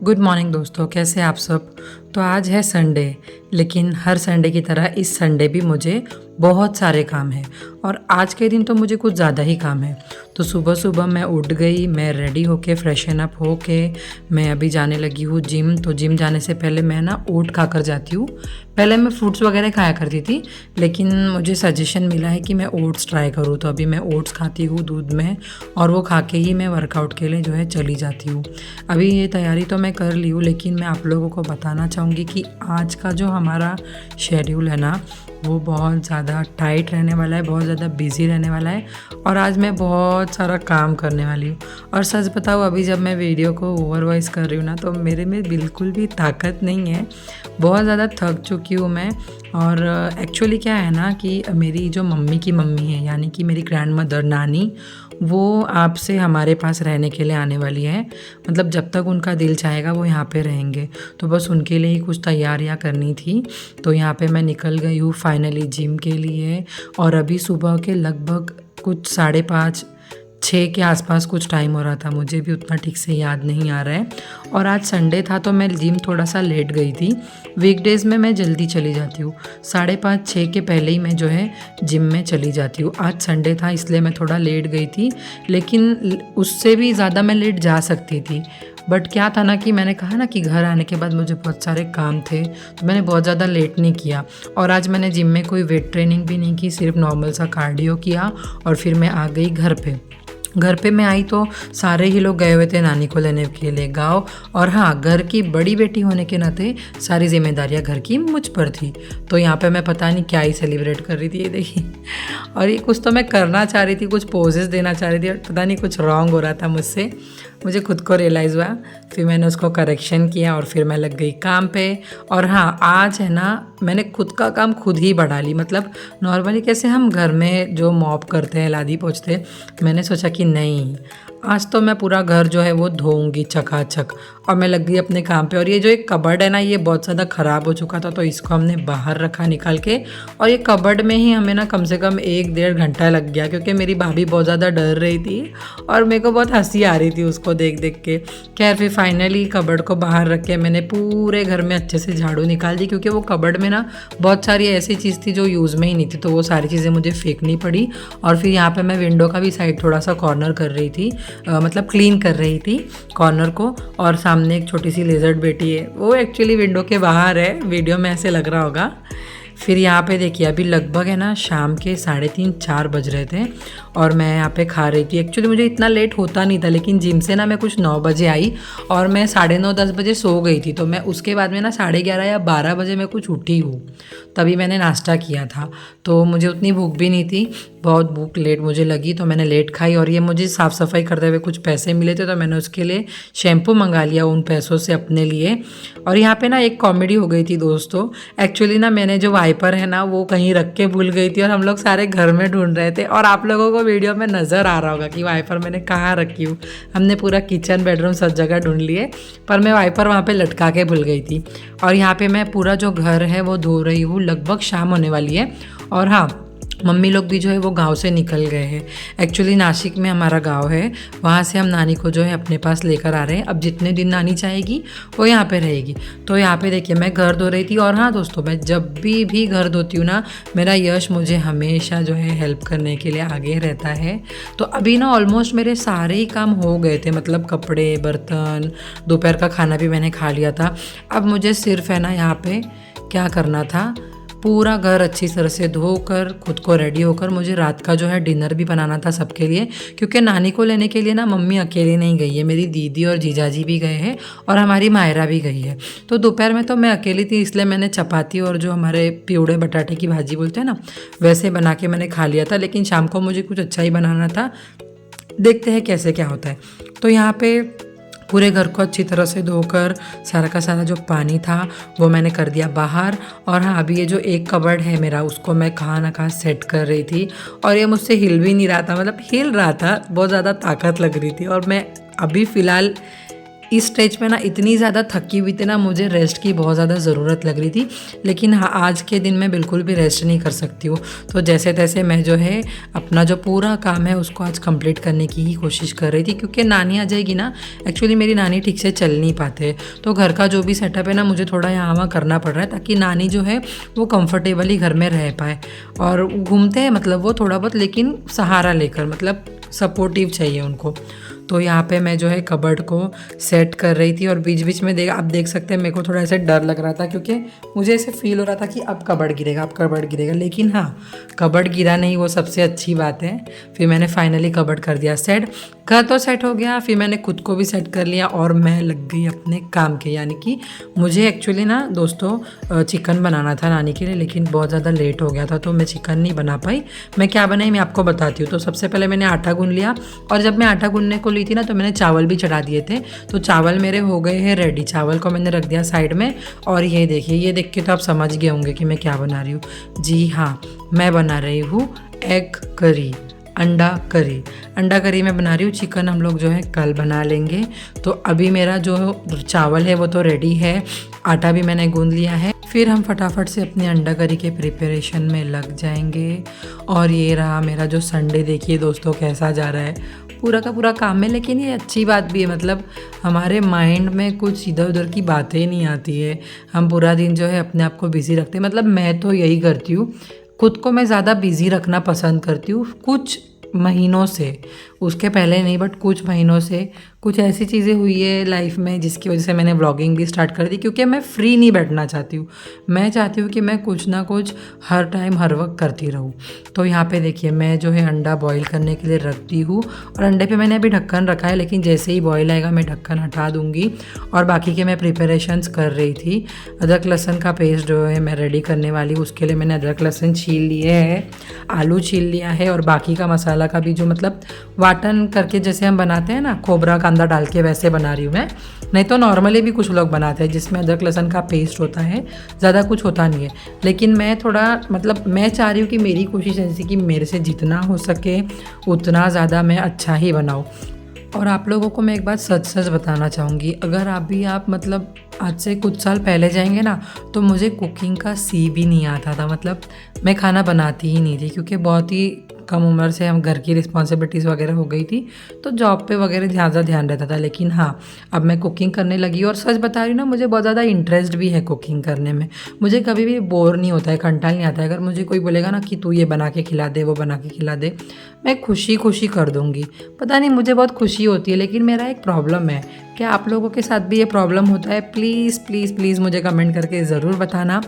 Good morning दोस्तों, कैसे आप सब। तो आज है संडे, लेकिन हर संडे की तरह इस संडे भी मुझे बहुत सारे काम हैं और आज के दिन तो मुझे कुछ ज़्यादा ही काम है। तो सुबह सुबह मैं उठ गई, मैं रेडी होके फ्रेशन अप होके मैं अभी जाने लगी हूँ जिम। तो जिम जाने से पहले मैं ना ओट खा कर जाती हूँ। पहले मैं फ्रूट्स वगैरह खाया करती थी, लेकिन मुझे सजेशन मिला है कि मैं ओट्स ट्राई करूँ। तो अभी मैं ओट्स खाती हूँ दूध में, और वो खा के ही मैं वर्कआउट के लिए जो है चली जाती हूँ। अभी ये तैयारी तो मैं कर ली हूँ, लेकिन मैं आप लोगों को बताना चाहूँगी कि आज का जो हमारा शेड्यूल है ना, वो बहुत ज़्यादा टाइट रहने वाला है, बहुत ज़्यादा बिज़ी रहने वाला है। और आज मैं बहुत सारा काम करने वाली हूँ। और सच बताऊँ, अभी जब मैं वीडियो को ओवर वॉइस कर रही हूँ ना, तो मेरे में बिल्कुल भी ताकत नहीं है। बहुत ज़्यादा थक चुकी हूँ मैं। और एक्चुअली क्या है ना कि मेरी जो मम्मी की मम्मी है, यानी कि मेरी ग्रैंड मदर नानी, वो आपसे हमारे पास रहने के लिए आने वाली है। मतलब जब तक उनका दिल चाहेगा वो यहाँ पे रहेंगे। तो बस उनके लिए ही कुछ तैयारियाँ करनी थी। तो यहाँ पे मैं निकल गई हूँ फाइनली जिम के लिए। और अभी सुबह के लगभग कुछ 5:30 6 के आसपास कुछ टाइम हो रहा था, मुझे भी उतना ठीक से याद नहीं आ रहा है। और आज संडे था तो मैं जिम थोड़ा सा लेट गई थी। वीकडेज़ में मैं जल्दी चली जाती हूँ, 5:30 6 के पहले ही मैं जो है जिम में चली जाती हूँ। आज संडे था इसलिए मैं थोड़ा लेट गई थी, लेकिन उससे भी ज़्यादा मैं लेट जा सकती थी। बट क्या था ना कि मैंने कहा ना कि घर आने के बाद मुझे बहुत सारे काम थे, तो मैंने बहुत ज़्यादा लेट नहीं किया। और आज मैंने जिम में कोई वेट ट्रेनिंग भी नहीं की, सिर्फ नॉर्मल सा कार्डियो किया और फिर मैं आ गई घर पे। घर पे मैं आई तो सारे ही लोग गए हुए थे नानी को लेने के लिए गाँव। और हाँ, घर की बड़ी बेटी होने के नाते सारी जिम्मेदारियाँ घर की मुझ पर थी। तो यहाँ पे मैं पता नहीं क्या ही सेलिब्रेट कर रही थी, ये देखिए। और ये कुछ तो मैं करना चाह रही थी, कुछ पोजेस देना चाह रही थी, और पता नहीं कुछ रॉन्ग हो रहा था मुझसे। मुझे खुद को रियलाइज़ हुआ, फिर मैंने उसको करेक्शन किया और फिर मैं लग गई काम पे। और हाँ, आज है ना, मैंने खुद का काम खुद ही बढ़ा ली। मतलब नॉर्मली कैसे हम घर में जो मॉप करते हैं, लादी पोंछते, मैंने सोचा कि नहीं, आज तो मैं पूरा घर जो है वो धोऊंगी चकाचक। और मैं लग गई अपने काम पे। और ये जो एक कबर्ड है ना, ये बहुत ज़्यादा ख़राब हो चुका था, तो इसको हमने बाहर रखा निकाल के। और ये कबर्ड में ही हमें ना कम से कम 1-1.5 घंटा लग गया, क्योंकि मेरी भाभी बहुत ज़्यादा डर रही थी और मेरे को बहुत हंसी आ रही थी उसको देख देख के। खैर फिर फाइनली कबर्ड को बाहर रख के मैंने पूरे घर में अच्छे से झाड़ू निकाल दी, क्योंकि वो कबर्ड में ना बहुत सारी ऐसी चीज़ थी जो यूज़ में ही नहीं थी, तो वो सारी चीज़ें मुझे फेंकनी पड़ी। और फिर यहाँ पे मैं विंडो का भी साइड थोड़ा सा कॉर्नर कर रही थी, मतलब क्लीन कर रही थी कॉर्नर को। और सामने एक छोटी सी लेजर्ड बेटी है, वो एक्चुअली विंडो के बाहर है, वीडियो में ऐसे लग रहा होगा। फिर यहाँ पे देखिए, अभी लगभग है ना शाम के 3:30-4 बज रहे थे और मैं यहाँ पे खा रही थी। एक्चुअली मुझे इतना लेट होता नहीं था, लेकिन जिम से ना मैं कुछ 9 बजे आई और मैं 9:30-10 बजे सो गई थी। तो मैं उसके बाद में ना 11:30 या 12 बजे मैं कुछ उठी हूँ, तभी मैंने नाश्ता किया था। तो मुझे उतनी भूख भी नहीं थी, बहुत भूख लेट मुझे लगी, तो मैंने लेट खाई। और ये मुझे साफ़ सफाई करते हुए कुछ पैसे मिले थे, तो मैंने उसके लिए शैम्पू मंगा लिया उन पैसों से अपने लिए। और यहाँ पे ना एक कॉमेडी हो गई थी दोस्तों। एक्चुअली ना मैंने जो वाइपर है ना, वो कहीं रख के भूल गई थी और हम लोग सारे घर में ढूंढ रहे थे। और आप लोगों को वीडियो में नज़र आ रहा होगा कि वाइपर मैंने कहाँ रखी हूँ। हमने पूरा किचन, बेडरूम सब जगह ढूंढ लिए, पर मैं वाइपर वहाँ पे लटका के भूल गई थी। और यहाँ पे मैं पूरा जो घर है वो धो रही हूँ, लगभग शाम होने वाली है। और हाँ, मम्मी लोग भी जो है वो गांव से निकल गए हैं। एक्चुअली नासिक में हमारा गांव है, वहाँ से हम नानी को जो है अपने पास लेकर आ रहे हैं। अब जितने दिन नानी चाहेगी वो यहाँ पे रहेगी। तो यहाँ पे देखिए, मैं घर धो रही थी। और हाँ दोस्तों, मैं जब भी घर धोती हूँ ना, मेरा यश मुझे हमेशा जो है हेल्प करने के लिए आगे रहता है। तो अभी ना ऑलमोस्ट मेरे सारे ही काम हो गए थे, मतलब कपड़े, बर्तन, दोपहर का खाना भी मैंने खा लिया था। अब मुझे सिर्फ है ना यहाँ पे क्या करना था, पूरा घर अच्छी तरह से धोकर खुद को रेडी होकर मुझे रात का जो है डिनर भी बनाना था सबके लिए। क्योंकि नानी को लेने के लिए ना मम्मी अकेले नहीं गई है, मेरी दीदी और जीजाजी भी गए हैं और हमारी मायरा भी गई है। तो दोपहर में तो मैं अकेली थी, इसलिए मैंने चपाती और जो हमारे पिवड़े बटाटे की भाजी बोलते हैं ना, वैसे बना के मैंने खा लिया था। लेकिन शाम को मुझे कुछ अच्छा ही बनाना था, देखते हैं कैसे क्या होता है। तो यहाँ पे पूरे घर को अच्छी तरह से धोकर सारा का सारा जो पानी था वो मैंने कर दिया बाहर। और हाँ, अभी ये जो एक कबर्ड है मेरा, उसको मैं कहाँ ना कहाँ सेट कर रही थी और ये मुझसे हिल भी नहीं रहा था, मतलब हिल रहा था, बहुत ज़्यादा ताकत लग रही थी। और मैं अभी फ़िलहाल इस स्टेज पे ना इतनी ज़्यादा थकी हुई थी ना, मुझे रेस्ट की बहुत ज़्यादा ज़रूरत लग रही थी। लेकिन हाँ, आज के दिन मैं बिल्कुल भी रेस्ट नहीं कर सकती हूँ। तो जैसे तैसे मैं जो है अपना जो पूरा काम है उसको आज कंप्लीट करने की ही कोशिश कर रही थी, क्योंकि नानी आ जाएगी ना। एक्चुअली मेरी नानी ठीक से चल नहीं पाते, तो घर का जो भी सेटअप है ना मुझे थोड़ा यहाँ वहाँ करना पड़ रहा है, ताकि नानी जो है वो कंफर्टेबली घर में रह पाए। और घूमते हैं मतलब वो थोड़ा बहुत, लेकिन सहारा लेकर, मतलब सपोर्टिव चाहिए उनको। तो यहाँ पे मैं जो है कबर्ड को सेट कर रही थी, और बीच बीच में आप देख सकते हैं मेरे को थोड़ा ऐसे डर लग रहा था, क्योंकि मुझे ऐसे फील हो रहा था कि अब कबर्ड गिरेगा, अब कबर्ड गिरेगा। लेकिन हाँ, कबर्ड गिरा नहीं, वो सबसे अच्छी बात है। फिर मैंने फाइनली कबर्ड कर दिया सेट। घर तो सेट हो गया, फिर मैंने खुद को भी सेट कर लिया और मैं लग गई अपने काम के। यानी कि मुझे एक्चुअली ना दोस्तों चिकन बनाना था नानी के लिए, लेकिन बहुत ज़्यादा लेट हो गया था, तो मैं चिकन नहीं बना पाई। मैं क्या बनाई मैं आपको बताती हूँ। तो सबसे पहले मैंने आटा गूंद लिया, और जब मैं आटा गूंदने को ली थी ना तो मैंने चावल भी चढ़ा दिए थे। तो चावल मेरे हो गए हैं रेडी। चावल को मैंने रख दिया साइड में, और ये देखिए, ये देख के तो आप समझ गए होंगे कि मैं क्या बना रही हूँ। जी हाँ, मैं बना रही हूँ एग करी, अंडा करी। अंडा करी मैं बना रही हूँ। चिकन हम लोग जो है कल बना लेंगे। तो अभी मेरा जो चावल है वो तो रेडी है, आटा भी मैंने गूंद लिया है। फिर हम फटाफट से अपनी अंडा करी के प्रिपरेशन में लग जाएंगे। और ये रहा मेरा जो संडे, देखिए दोस्तों कैसा जा रहा है, पूरा का पूरा काम में। लेकिन ये अच्छी बात भी है, मतलब हमारे माइंड में कुछ इधर उधर की बातें नहीं आती है। हम पूरा दिन जो है अपने आप को बिज़ी रखते हैं। मतलब मैं तो यही करती हूँ, खुद को मैं ज़्यादा बिज़ी रखना पसंद करती हूँ। कुछ महीनों से, उसके पहले नहीं बट कुछ महीनों से कुछ ऐसी चीज़ें हुई है लाइफ में जिसकी वजह से मैंने व्लॉगिंग भी स्टार्ट कर दी, क्योंकि मैं फ्री नहीं बैठना चाहती हूँ। मैं चाहती हूँ कि मैं कुछ ना कुछ हर टाइम हर वक्त करती रहूँ। तो यहाँ पे देखिए मैं जो है अंडा बॉईल करने के लिए रखती हूँ, और अंडे पे मैंने अभी ढक्कन रखा है, लेकिन जैसे ही बॉईल आएगा मैं ढक्कन हटा दूँगी। और बाकी के मैं प्रिपरेशंस कर रही थी। अदरक लहसुन का पेस्ट जो है मैं रेडी करने वाली हूँ, उसके लिए मैंने अदरक लहसुन छील लिए है, आलू छील लिया है, और बाकी का मसाला का भी जो मतलब वाटन करके जैसे हम बनाते हैं ना, खोबरा कांदा डाल के, वैसे बना रही हूँ मैं। नहीं तो नॉर्मली भी कुछ लोग बनाते हैं जिसमें अदरक लहसुन का पेस्ट होता है, ज़्यादा कुछ होता नहीं है। लेकिन मैं थोड़ा मतलब मैं चाह रही हूँ कि मेरी कोशिश ऐसी कि मेरे से जितना हो सके उतना ज़्यादा मैं अच्छा ही बनाऊँ। और आप लोगों को मैं एक बात सच सच बताना चाहूँगी, अगर आप मतलब आज से कुछ साल पहले जाएंगे ना, तो मुझे कुकिंग का सी भी नहीं आता था। मतलब मैं खाना बनाती ही नहीं थी, क्योंकि बहुत ही कम उम्र से हम घर की रिस्पॉन्सिबिलिटीज़ वगैरह हो गई थी, तो जॉब पे वगैरह ज़्यादा ध्यान रहता था। लेकिन हाँ, अब मैं कुकिंग करने लगी, और सच बता रही हूँ ना, मुझे बहुत ज़्यादा इंटरेस्ट भी है कुकिंग करने में। मुझे कभी भी बोर नहीं होता है, कंटाल नहीं आता है। अगर मुझे कोई बोलेगा ना कि तू ये बना के खिला दे, वो बना के खिला दे, मैं खुशी खुशी कर दूँगी। पता नहीं मुझे बहुत खुशी होती है। लेकिन मेरा एक प्रॉब्लम है, क्या आप लोगों के साथ भी ये प्रॉब्लम होता है? प्लीज़ प्लीज़ प्लीज़ मुझे कमेंट करके ज़रूर बताना।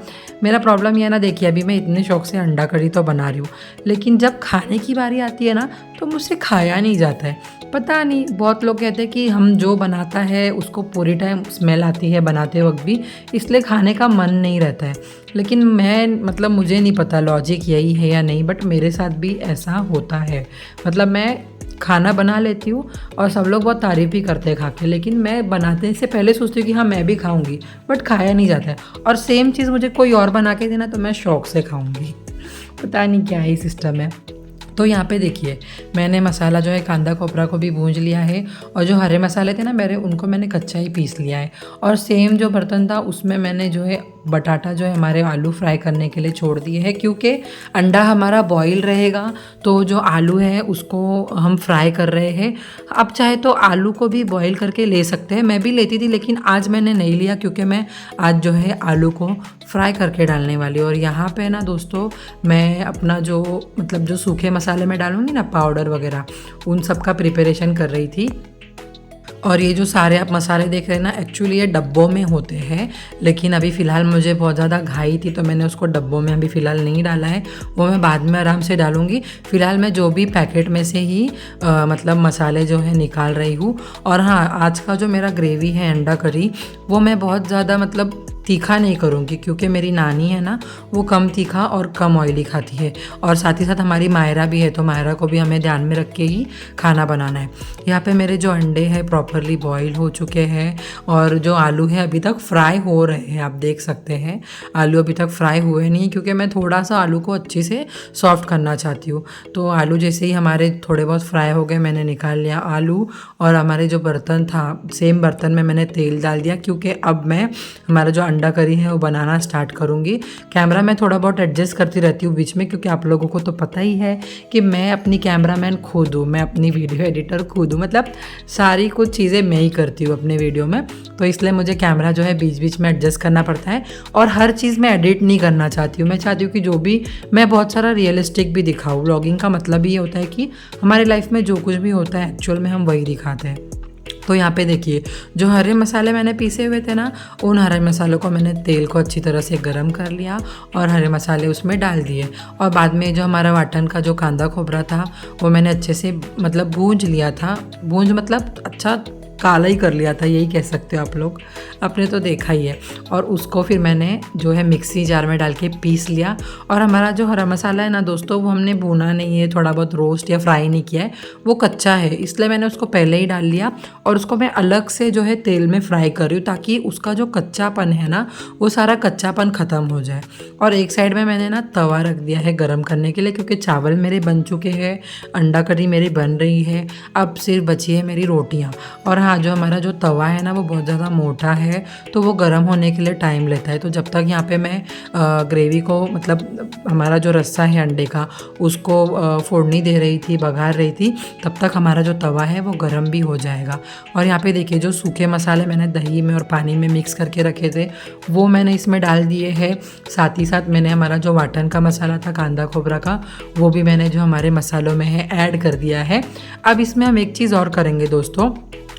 मेरा प्रॉब्लम ये ना, देखिए अभी मैं इतने शौक से अंडा करी तो बना रही हूँ, लेकिन जब खाने की बारी आती है ना, तो मुझसे खाया नहीं जाता है। पता नहीं, बहुत लोग कहते हैं कि हम जो बनाता है उसको पूरी टाइम स्मेल आती है बनाते वक्त भी, इसलिए खाने का मन नहीं रहता है। लेकिन मैं मतलब मुझे नहीं पता लॉजिक यही है या नहीं, बट मेरे साथ भी ऐसा होता है। मतलब मैं खाना बना लेती हूँ और सब लोग बहुत तारीफ़ भी करते हैं खा के, लेकिन मैं बनाने से पहले सोचती हूँ कि हाँ मैं भी खाऊंगी, बट खाया नहीं जाता है। और सेम चीज़ मुझे कोई और बना के देना तो मैं शौक से खाऊंगी। पता नहीं क्या ही सिस्टम है। तो यहाँ पे देखिए मैंने मसाला जो है कांदा खोपरा को भी भूंज लिया है, और जो हरे मसाले थे ना मेरे, उनको मैंने कच्चा ही पीस लिया है। और सेम जो बर्तन था उसमें मैंने जो है बटाटा जो है हमारे आलू फ्राई करने के लिए छोड़ दिए है, क्योंकि अंडा हमारा बॉईल रहेगा, तो जो आलू है उसको हम फ्राई कर रहे हैं। आप चाहे तो आलू को भी बॉईल करके ले सकते हैं, मैं भी लेती थी, लेकिन आज मैंने नहीं लिया, क्योंकि मैं आज जो है आलू को फ्राई करके डालने वाली हूँ। और यहाँ पे ना दोस्तों, मैं अपना जो मतलब जो सूखे मसाले में डालूँगी ना, पाउडर वगैरह, उन सब का प्रिपरेशन कर रही थी। और ये जो सारे आप मसाले देख रहे हैं ना, एक्चुअली ये डब्बों में होते हैं, लेकिन अभी फ़िलहाल मुझे बहुत ज़्यादा घाई थी, तो मैंने उसको डब्बों में अभी फ़िलहाल नहीं डाला है, वो मैं बाद में आराम से डालूँगी। फ़िलहाल मैं जो भी पैकेट में से ही मतलब मसाले जो है निकाल रही हूँ। और हाँ, आज का जो मेरा ग्रेवी है अंडा करी, वो मैं बहुत ज़्यादा मतलब तीखा नहीं करूँगी, क्योंकि मेरी नानी है ना वो कम तीखा और कम ऑयली खाती है। और साथ ही साथ हमारी मायरा भी है, तो मायरा को भी हमें ध्यान में रख के ही खाना बनाना है। यहाँ पे मेरे जो अंडे हैं प्रॉपरली बॉईल हो चुके हैं, और जो आलू है अभी तक फ्राई हो रहे हैं। आप देख सकते हैं आलू अभी तक फ्राई हुए नहीं, क्योंकि मैं थोड़ा सा आलू को अच्छे से सॉफ्ट करना चाहती हूँ। तो आलू जैसे ही हमारे थोड़े बहुत फ्राई हो गए, मैंने निकाल लिया आलू, और हमारे जो बर्तन था सेम बर्तन में मैंने तेल डाल दिया, क्योंकि अब मैं हमारा जो अंडा करी है वो बनाना स्टार्ट करूँगी। कैमरा मैं थोड़ा बहुत एडजस्ट करती रहती हूँ बीच में, क्योंकि आप लोगों को तो पता ही है कि मैं अपनी कैमरामैन खुद हूँ, मैं अपनी वीडियो एडिटर खुद हूँ, मतलब सारी कुछ चीज़ें मैं ही करती हूँ अपने वीडियो में। तो इसलिए मुझे कैमरा जो है बीच बीच में एडजस्ट करना पड़ता है, और हर चीज़ मैं एडिट नहीं करना चाहती हूँ। मैं चाहती हूँ कि जो भी मैं बहुत सारा रियलिस्टिक भी दिखाऊँ। व्लॉगिंग का मतलब ये होता है कि हमारी लाइफ में जो कुछ भी होता है एक्चुअल में हम वही दिखाते हैं। तो यहाँ पे देखिए जो हरे मसाले मैंने पीसे हुए थे ना, उन हरे मसालों को मैंने तेल को अच्छी तरह से गर्म कर लिया और हरे मसाले उसमें डाल दिए। और बाद में जो हमारा वाटन का जो कांदा खोबरा था वो मैंने अच्छे से मतलब भूंज लिया था। भूंज मतलब अच्छा काला ही कर लिया था, यही कह सकते हो आप लोग, आपने तो देखा ही है। और उसको फिर मैंने जो है मिक्सी जार में डाल के पीस लिया। और हमारा जो हरा मसाला है ना दोस्तों, वो हमने भूना नहीं है, थोड़ा बहुत रोस्ट या फ्राई नहीं किया है, वो कच्चा है, इसलिए मैंने उसको पहले ही डाल लिया। और उसको मैं अलग से जो है तेल में फ्राई कर रही हूँ, ताकि उसका जो कच्चापन है ना वो सारा कच्चापन ख़त्म हो जाए। और एक साइड में मैंने ना तवा रख दिया है गर्म करने के लिए, क्योंकि चावल मेरे बन चुके हैं, अंडा करी मेरी बन रही है, अब सिर्फ बची है मेरी रोटियाँ। और हाँ, जो हमारा जो तवा है ना वो बहुत ज़्यादा मोटा है, तो वो गर्म होने के लिए टाइम लेता है। तो जब तक यहाँ पे मैं ग्रेवी को मतलब हमारा जो रस्सा है अंडे का उसको फोड़नी दे रही थी, बघार रही थी, तब तक हमारा जो तवा है वो गर्म भी हो जाएगा। और यहाँ पे देखिए जो सूखे मसाले मैंने दही में और पानी में मिक्स करके रखे थे वो मैंने इसमें डाल दिए हैं। साथ ही साथ मैंने हमारा जो वाटन का मसाला था कांदा खोबरा का, वो भी मैंने जो हमारे मसालों में है ऐड कर दिया है। अब इसमें हम एक चीज़ और करेंगे दोस्तों,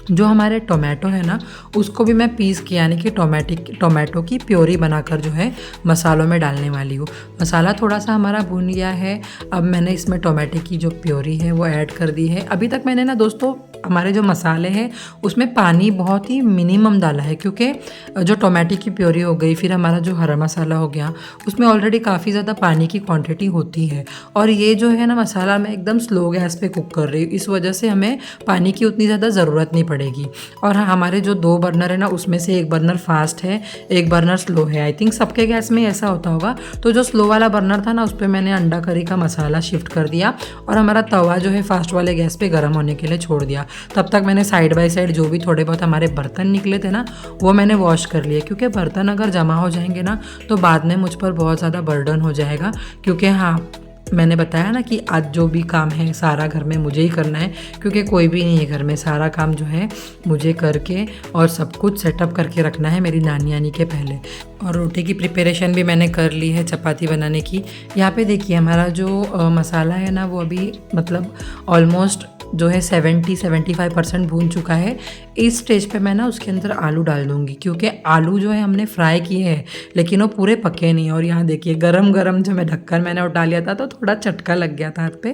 जो हमारे टोमेटो है ना उसको भी मैं पीस के यानी कि टोमेटो की प्योरी बनाकर जो है मसालों में डालने वाली हूँ। मसाला थोड़ा सा हमारा भून गया है, अब मैंने इसमें टोमेटो की जो प्योरी है वो ऐड कर दी है। अभी तक मैंने ना दोस्तों हमारे जो मसाले हैं उसमें पानी बहुत ही मिनिमम डाला है, क्योंकि जो टोमेटो की प्योरी हो गई, फिर हमारा जो हरा मसाला हो गया, उसमें ऑलरेडी काफ़ी ज़्यादा पानी की क्वांटिटी होती है। और ये जो है ना मसाला मैं एकदम स्लो गैस पे कुक कर रही हूँ, इस वजह से हमें पानी की उतनी ज़्यादा ज़रूरत नहीं पड़ेगी। और हाँ, हमारे जो 2 बर्नर है ना उसमें से एक बर्नर फास्ट है, एक बर्नर स्लो है। आई थिंक सबके गैस में ऐसा होता होगा। तो जो स्लो वाला बर्नर था ना उस पर मैंने अंडा करी का मसाला शिफ्ट कर दिया, और हमारा तवा जो है फास्ट वाले गैस पे गर्म होने के लिए छोड़ दिया। तब तक मैंने साइड बाय साइड जो भी थोड़े बहुत हमारे बर्तन निकले थे ना वो मैंने वॉश कर लिए, क्योंकि बर्तन अगर जमा हो जाएंगे ना तो बाद में मुझ पर बहुत ज़्यादा बर्डन हो जाएगा। क्योंकि हाँ, मैंने बताया ना कि आज जो भी काम है सारा घर में मुझे ही करना है, क्योंकि कोई भी नहीं है घर में, सारा काम जो है मुझे करके और सब कुछ सेटअप करके रखना है मेरी नानी आने के पहले। और रोटी की प्रिपरेशन भी मैंने कर ली है चपाती बनाने की। यहाँ पे देखिए हमारा जो मसाला है ना वो अभी मतलब ऑलमोस्ट जो है 70-75% भून चुका है। इस स्टेज पे मैं ना उसके अंदर आलू डाल दूँगी, क्योंकि आलू जो है हमने फ्राई किए हैं लेकिन वो पूरे पके नहीं। और यहाँ देखिए गरम गरम जो मैं ढक्कन मैंने उठा लिया था तो थोड़ा चटका लग गया था हाथ पे।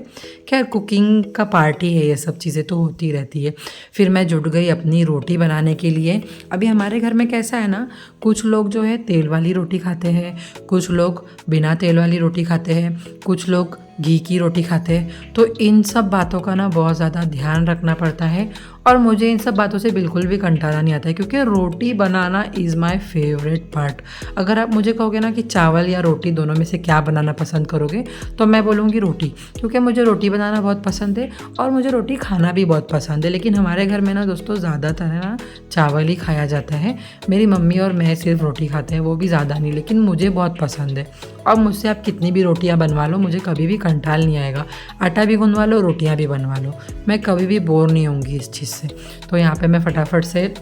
खैर कुकिंग का पार्ट ही है, ये सब चीज़ें तो होती रहती है। फिर मैं जुट गई अपनी रोटी बनाने के लिए। अभी हमारे घर में कैसा है ना, कुछ लोग जो है तेल वाली रोटी खाते हैं, कुछ लोग बिना तेल वाली रोटी खाते हैं, कुछ लोग घी की रोटी खाते हैं। तो इन सब बातों का ना बहुत ज़्यादा ध्यान रखना पड़ता है, और मुझे इन सब बातों से बिल्कुल भी कंटाला नहीं आता है, क्योंकि रोटी बनाना इज़ माय फेवरेट पार्ट। अगर आप मुझे कहोगे ना कि चावल या रोटी दोनों में से क्या बनाना पसंद करोगे, तो मैं बोलूँगी रोटी, क्योंकि मुझे रोटी बनाना बहुत पसंद है और मुझे रोटी खाना भी बहुत पसंद है। लेकिन हमारे घर में ना दोस्तों ज़्यादातर है ना चावल ही खाया जाता है। मेरी मम्मी और मैं सिर्फ रोटी खाते हैं, वो भी ज़्यादा नहीं, लेकिन मुझे बहुत पसंद है। और मुझसे आप कितनी भी रोटियाँ बनवा लो, मुझे कभी भी कंटाल नहीं आएगा। आटा भी गूंदवा लो, रोटियाँ भी बनवा लो, मैं कभी भी बोर नहीं होंगी इस चीज़ से। तो यहाँ पे मैं फटाफट से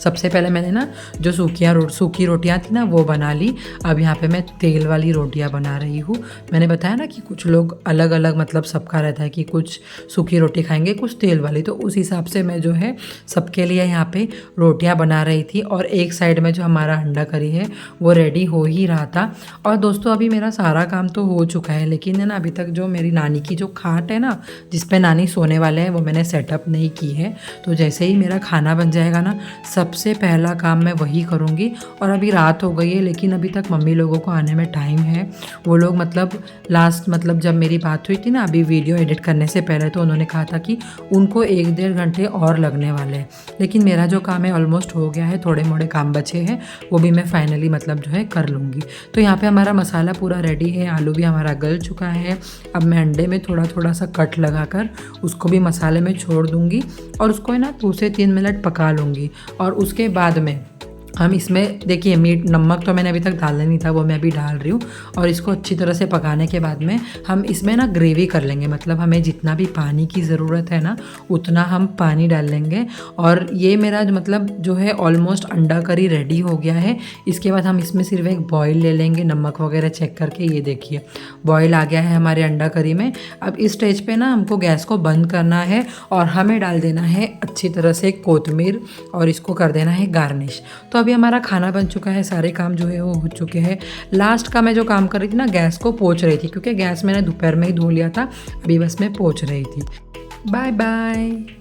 सबसे पहले मैंने ना जो सूखी रोटियाँ थी ना वो बना ली। अब यहाँ पे मैं तेल वाली रोटियाँ बना रही हूँ। मैंने बताया ना कि कुछ लोग अलग अलग मतलब सबका रहता है कि कुछ सूखी रोटी खाएंगे, कुछ तेल वाली, तो उस हिसाब से मैं जो है सबके लिए यहाँ पे रोटियाँ बना रही थी। और एक साइड में जो हमारा अंडा करी है वो रेडी हो ही रहा था। और दोस्तों अभी मेरा सारा काम तो हो चुका है, लेकिन है ना अभी तक जो मेरी नानी की जो खाट है ना जिस पे नानी सोने वाले हैं वो मैंने सेटअप नहीं की है। तो जैसे ही मेरा खाना बन जाएगा ना, सबसे सबसे पहला काम मैं वही करूँगी। और अभी रात हो गई है लेकिन अभी तक मम्मी लोगों को आने में टाइम है। वो लोग मतलब जब मेरी बात हुई थी ना अभी वीडियो एडिट करने से पहले, तो उन्होंने कहा था कि उनको 1-1.5 घंटे और लगने वाले हैं। लेकिन मेरा जो काम है ऑलमोस्ट हो गया है, थोड़े मोड़े काम बचे हैं, वो भी मैं फाइनली मतलब जो है कर लूँगी। तो यहाँ पे हमारा मसाला पूरा रेडी है, आलू भी हमारा गल चुका है। अब मैं अंडे में थोड़ा थोड़ा सा कट लगाकर उसको भी मसाले में छोड़ दूँगी और उसको है ना 2 से 3 मिनट पका लूँगी। और उसके बाद में हम इसमें देखिए मीट नमक तो मैंने अभी तक डाला नहीं था, वो मैं अभी डाल रही हूँ। और इसको अच्छी तरह से पकाने के बाद में हम इसमें ना ग्रेवी कर लेंगे, मतलब हमें जितना भी पानी की ज़रूरत है ना उतना हम पानी डाल लेंगे। और ये मेरा मतलब जो है ऑलमोस्ट अंडा करी रेडी हो गया है। इसके बाद हम इसमें सिर्फ एक बॉईल ले लेंगे, नमक वगैरह चेक करके। ये देखिए बॉईल आ गया है हमारे अंडा करी में। अब इस स्टेज पे ना हमको गैस को बंद करना है और हमें डाल देना है अच्छी तरह से कोतमीर और इसको कर देना है गार्निश। तो अभी हमारा खाना बन चुका है, सारे काम जो है वो हो चुके हैं। लास्ट का मैं जो काम कर रही थी ना, गैस को पोंछ रही थी, क्योंकि गैस मैंने दोपहर में ही धो लिया था, अभी बस मैं पोंछ रही थी। Bye bye.